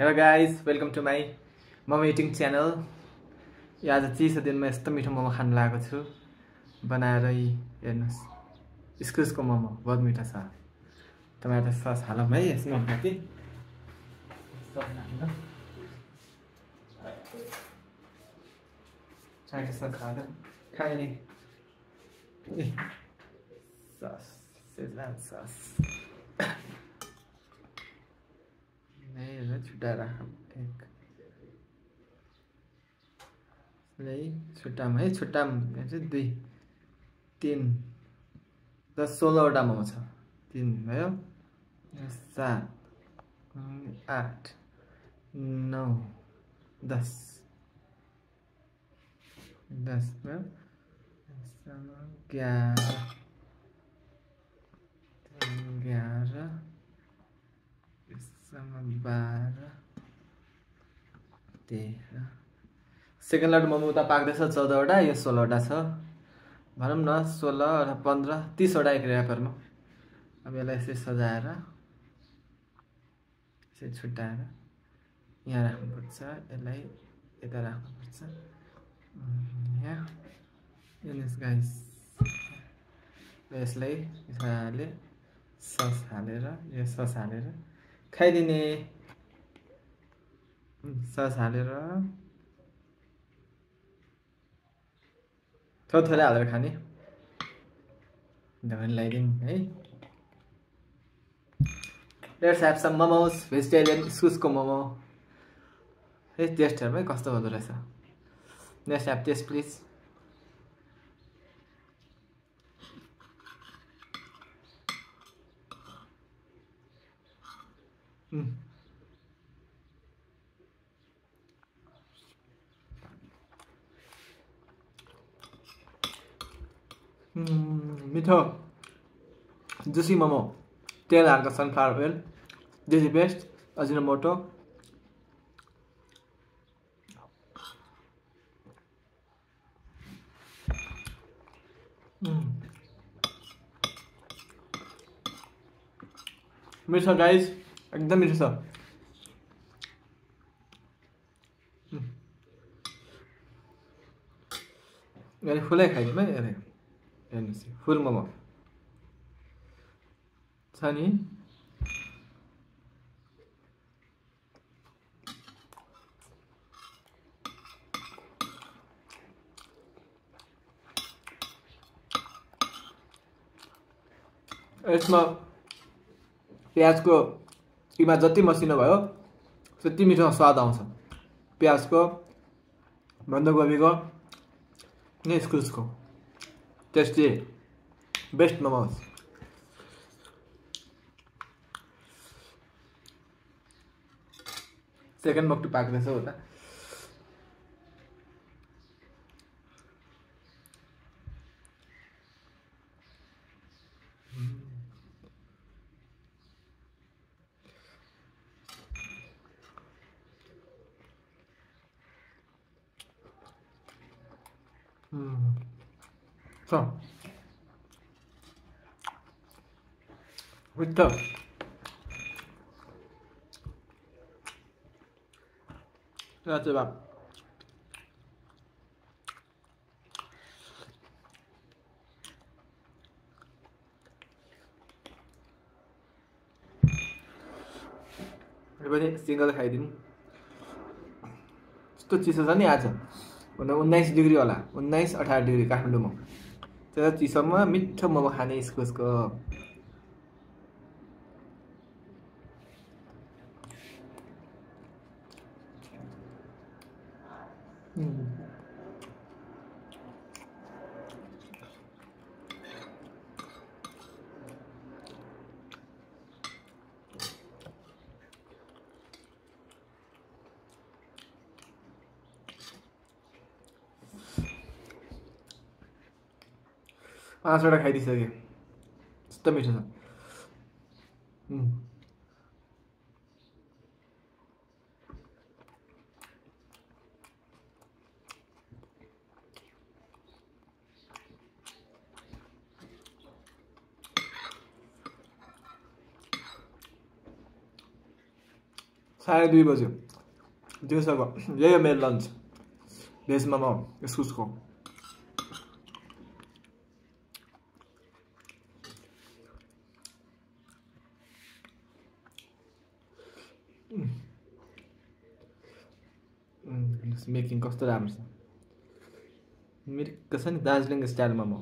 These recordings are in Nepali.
Hello guys, welcome to my momo eating channel. यो आज चिसो दिनमा यस्तो मिठो मोमो खान लागेको छु बनाएर हेर्नुस्। इस्कुसको मोमो बहुत मिठो छ। टमाटर सस हालौँ है यसमा कति टमाटर सस हाल्दा खाने सस सेजवान सस नहीं छुट्टा राखौँ एक छुट्टाम है छुट्टाम 2 3 10 16 वटा मोमो छ 3 भयो 7 8 9 10 10 भयो 11 12 13 सेकेन्ड लट मोमो त पाक्दैछ 14 वटा यो 16 वटा छ भनौँ न 16 र 15 30 वटा एक र्यापरमा। अब यसलाई यसरी सजाएर यसरी छुट्याएर यहाँ राख्नुपर्छ, यसलाई यता राख्नुपर्छ यहाँ यस गाइस। यसलाई यसले सस हालेर यो सस हालेर खाइदिने। सस हालेर थोरै हालेर खाने धनी लगाइदिउँ है। Let's have some momos vegetarian इस्कुसको मोमो है। टेस्ट हेर्नु है कस्तो हुँदो रहेछ। Let's have taste please. मिठो जुसी मोमो तेल हाल्का सनफ्लावर ओइल देसी पेस्ट अजिनोमोटो मिठो गाइस एकदम मिठो छ। यसले फुलै खाइदिउँ है। यसले हेर्नुहोस् फुल मोमो छ नि। यसमा प्याजको किमा जति मसिनो भयो त्यति मिठो स्वाद आउँछ। प्याजको बन्दाकोपीको नि इस्कुसको टेस्टी बेस्ट मोमोज। सेकेन्ड मक्टु पाक्दैछ उता। मिठो राजबाब पनि सिंगल खाइदिउँ। यस्तो चिसो छ नि आज 19 डिग्री होला 19-18 डिग्री काठमाडौँमा। त्यो चिसोमा मिठो मोमो खाने इस्कुसको। पाँचवटा खाइदिइसकेँ यस्तो मिठो छ। 2:30 बज्यो दिउँसोको यही हो मेरो लन्च भेज मोमो इस्कुसको मेकिङ कस्तो राम्रो छ मिरिक छ नि दार्जिलिङ स्टाइल मोमो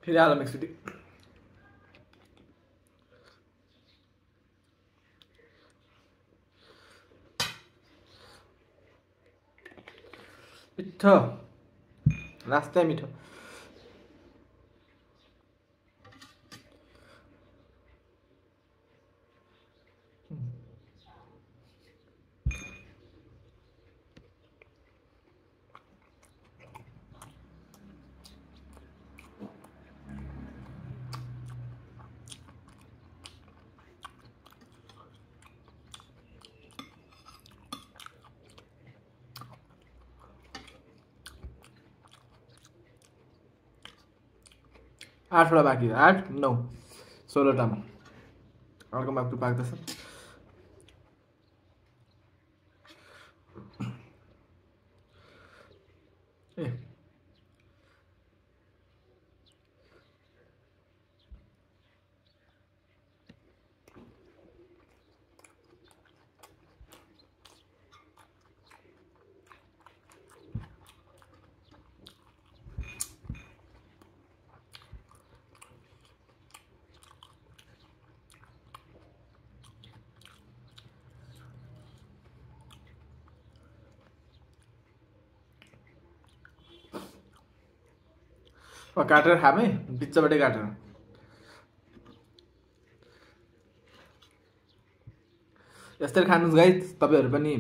फेरि आलु एकचोटि मिठो लास्टै मिठो आठवटा बाँकी 8 9 16टामा अर्को माक्टु पाक्दैछ ए काटेर खामे बिचबाटै काटेर यस्तै खानुस् गाइस तपाईहरु पनि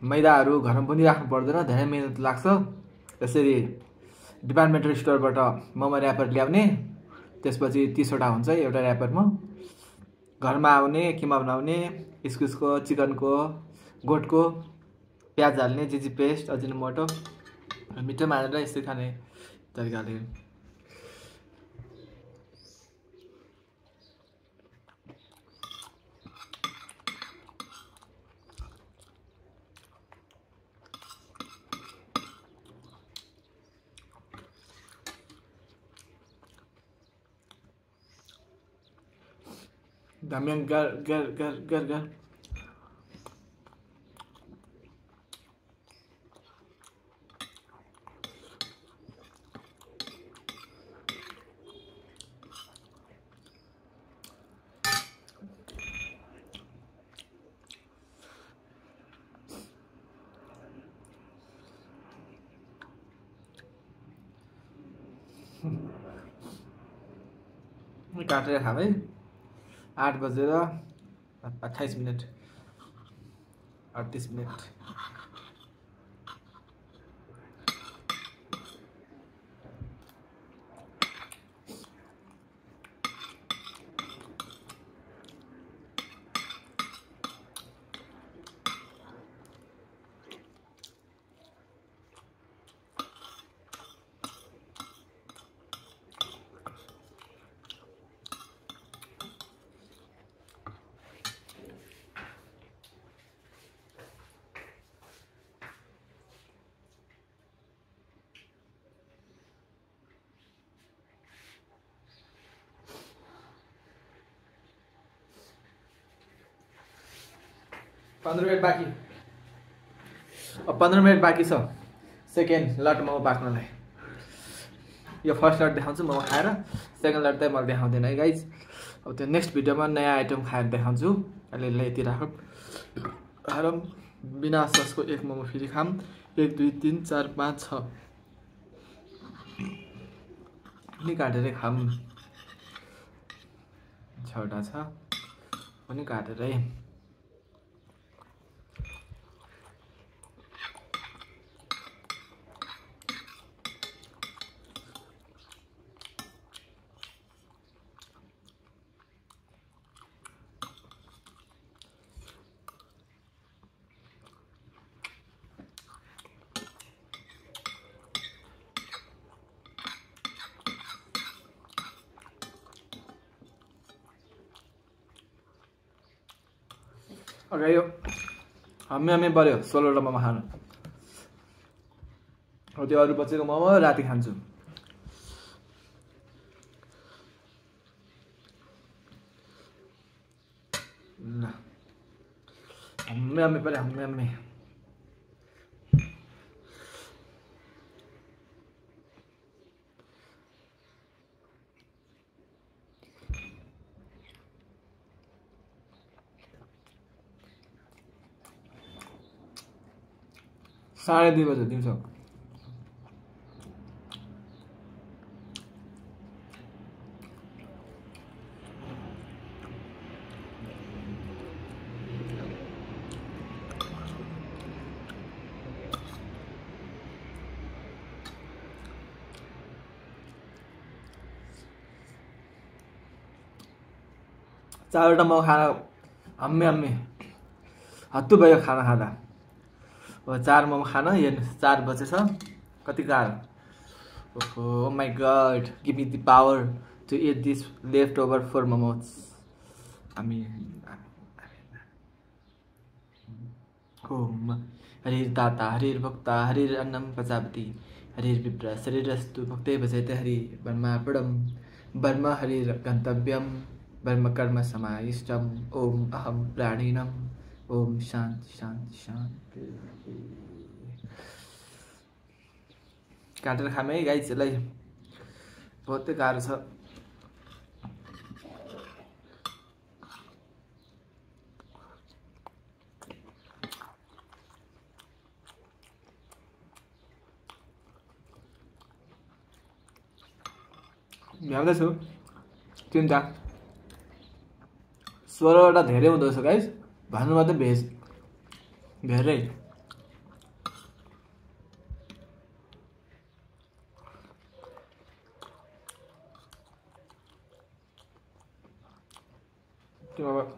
मैदाहरु घरमा पनि राख्नु पर्दैन धेरै मेहनत लाग्छ त्यसरी डिपार्टमेन्टल स्टोरबाट मोमो र्यापर ल्याउने त्यसपछि 30 वटा हुन्छ एउटा र्यापरमा घरमा आउने किमा बनाउने इस्कुसको चिकनको गोठको प्याज हाल्ने जिजी पेस्ट अजिनोमोटो मिठो मानेर यसरी खाने तरिकाले Damian gar काटेर खाबै 8 बजेर 28 मिनेट 38 मिनेट पंद्रह मिनट बाँकी अब 15 मिनट बाँकी छ सेकेन्ड लट मोमो पाक्नलाई यो फर्स्ट लट देखाउँछु मोमो खाएर सेकेन्ड लट चाहिँ म देखाउँदैन है गाइज अब त्यो नेक्स्ट भिडियोमा नयाँ आइटम खाएर देखाउँछु अहिले यति राखौँ खाएर बिना ससको एक मोमो फेरि खाम 1 2 3 4 5 6 नि काटेर खाम 6वटा छ पनि काटेरै अगाडि यो हामी पर्यो 16वटा मोमो खानु हो त्यो अरू बचेको मोमो राति खान्छु ल हामी पर्यो हामी साढे 2 बजे दिउँसो चारवटा म खाना हामी हत्तु भयो खाना खाँदा 4 मोमो खाना हेर्नुस् 4 बजेछ कति गाह्रो Oh my god, give me the power to eat this leftover 4 momos. Om Harir Tata, Harir Bhakta, Harir Annam Pachapati, Harir Vipra, Sarirastu Bhakte Bhajate Hari, Barma Padam, Barma Harir Gantavyam, Barma Karma Samayishtam, Om Aham Praninam, Om Shanti Shanti Shanti. काटेर खामे गाइस यसलाई बहुतै गाह्रो छ भ्याउँदैछु 3टा 16वटा धेरै हुँदो रहेछ गाइस भन्नु मात्रै भेज धेरै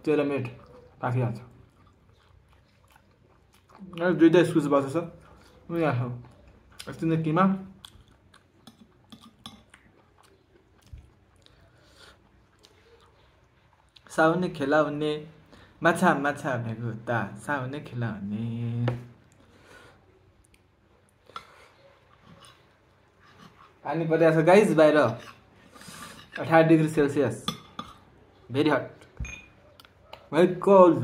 तेह्र मिनट पाकिहाल्छ दुईटा स्कुज बसेछ यहाँ यस्तो नै किमा साउने खेला हुने माछा माछा भेगुता साउने खेला हुने पानी परिरहेको छ गाइस बाहिर 18 degree Celsius very hot very cold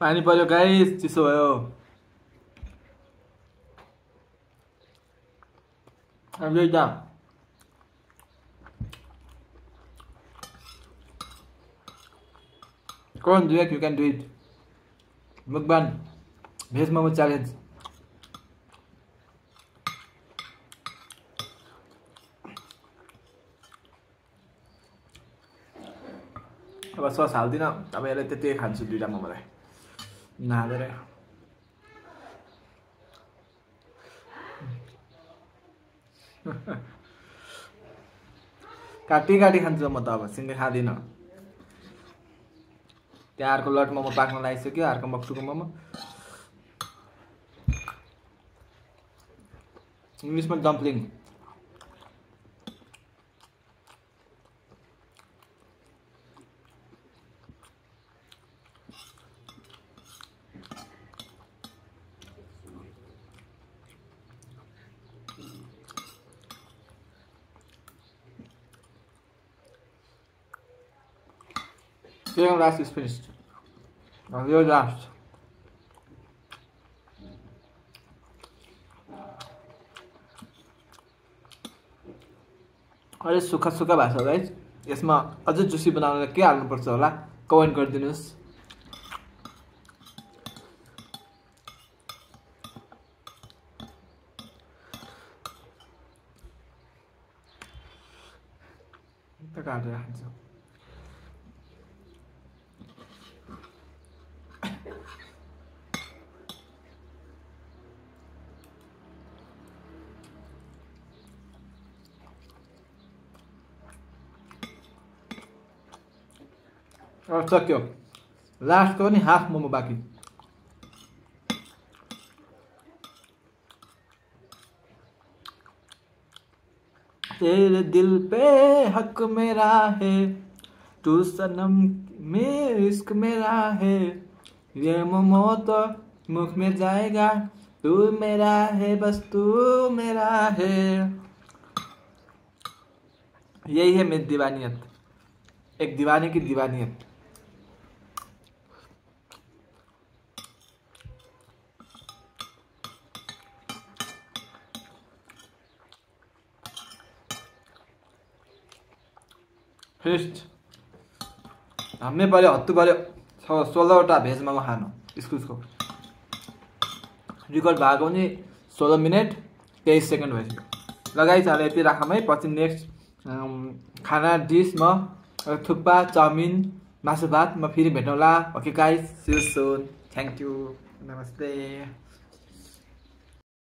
पानी पर्यो गाइस चिसो भयो अब यता Go on, do it, you can do it. Mukbang, veg momo challenge. अब सस हाल्दिन अब यसलाई त्यति खान्छु दुईटा मोमोलाई नहालेर काटी काटी खान्छु म त अब सिङ्गै खाँदिन त्यहाँ अर्को लट मोमो पाक्न लागिसक्यो अर्को मक्टुको मोमो इङ्ग्लिसमा dumpling Second last is finished. Now your last. अरे सुखा सुखा भएको छ गाइस यसमा अझै जुसी बनाउनलाई के हाल्नुपर्छ होला कमेन्ट गरिदिनुहोस्। काटेर खान्छु। अब सक्यो। लास्टको पनि हाफ मोमो बाँकी। तेरे दिल पे हक मेरा है, तू सनम में इश्क मेरा है, ये मोमो तो मुख में जाएगा, तू मेरा है बस तू मेरा है। यही है मेरी दीवानियत, एक दीवाने की दीवानियत। फिस्ट हामी पऱ्यो, हत्तु पऱ्यो 16वटा भेज मोमो खानु स्कुलको। रिकर्ड भएको पनि 16 मिनट 23 सेकेन्ड भइसक्यो। लगाइचाल्यो, यति राखौँ है। पछि नेक्स्ट खाना डिस म थुक्पा, चाउमिन, मासु भात म फेरि भेटौँला। Okay guys, see you soon. Thank you, नमस्ते।